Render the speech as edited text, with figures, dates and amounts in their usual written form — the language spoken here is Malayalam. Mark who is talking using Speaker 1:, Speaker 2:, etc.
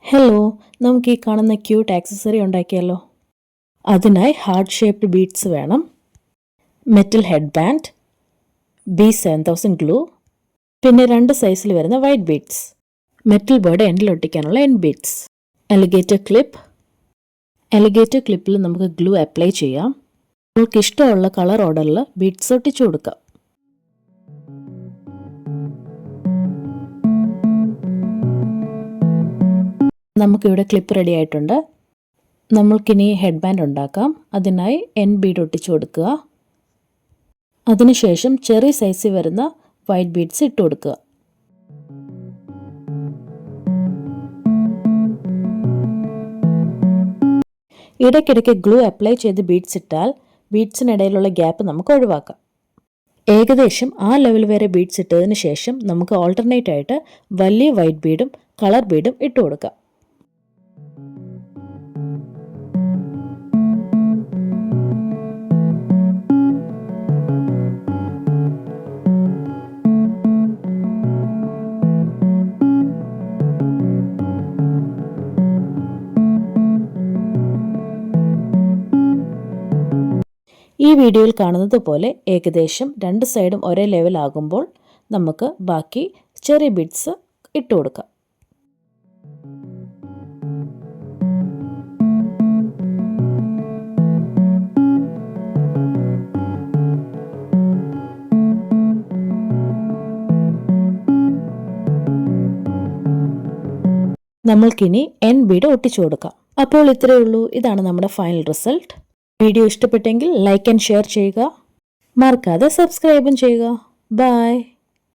Speaker 1: ഹലോ, നമുക്ക് ഈ കാണുന്ന ക്യൂട്ട് ആക്സസറി ഉണ്ടാക്കിയാലോ? അതിനായി ഹാർട്ട് ഷേപ്ഡ് ബീഡ്സ് വേണം, metal head band, B7000 glue, പിന്നെ 2 സൈസിൽ വരുന്ന വൈറ്റ് ബീഡ്സ്, മെറ്റൽ ബോർഡ് എൻഡിലൊട്ടിക്കാനുള്ള എൻഡ് ബീഡ്സ്, അലിഗേറ്റർ ക്ലിപ്പിൽ നമുക്ക് ഗ്ലൂ അപ്ലൈ ചെയ്യാം. നമുക്ക് ഇഷ്ടമുള്ള കളർ ഓർഡറിൽ ബീഡ്സ് ഒട്ടിച്ചു കൊടുക്കാം. നമുക്കിവിടെ ക്ലിപ്പ് റെഡി ആയിട്ടുണ്ട്. നമ്മൾക്കിനി ഹെഡ് ബാൻഡ് ഉണ്ടാക്കാം. അതിനായി എൻഡ് ബീഡ് ഒട്ടിച്ചു കൊടുക്കുക. അതിനുശേഷം ചെറിയ സൈസിൽ വരുന്ന വൈറ്റ് ബീഡ്സ് ഇട്ട് കൊടുക്കുക. ഇടയ്ക്കിടയ്ക്ക് ഗ്ലൂ അപ്ലൈ ചെയ്ത് ബീഡ്സ് ഇട്ടാൽ ബീഡ്സിനിടയിലുള്ള ഗ്യാപ്പ് നമുക്ക് ഒഴിവാക്കാം. ഏകദേശം ആ ലെവൽ വരെ ബീഡ്സ് ഇട്ടതിന് ശേഷം നമുക്ക് ഓൾട്ടർനേറ്റ് ആയിട്ട് വലിയ വൈറ്റ് ബീഡും കളർ ബീഡും ഇട്ട് കൊടുക്കാം. ഈ വീഡിയോയിൽ കാണുന്നത് പോലെ ഏകദേശം 2 സൈഡും ഒരേ ലെവൽ ആകുമ്പോൾ നമുക്ക് ബാക്കി ചെറിയ ബീഡ്സ് ഇട്ട് കൊടുക്കാം. നമ്മൾക്കിനി എൻഡ് ബീഡ് ഒട്ടിച്ചു കൊടുക്കാം. അപ്പോൾ ഇത്രയേ ഉള്ളൂ. ഇതാണ് നമ്മുടെ ഫൈനൽ റിസൾട്ട്. വീഡിയോ ഇഷ്ടപ്പെട്ടെങ്കിൽ ലൈക്ക് ആൻഡ് ഷെയർ ചെയ്യുക. മറക്കാതെ സബ്സ്ക്രൈബും ചെയ്യുക. ബൈ.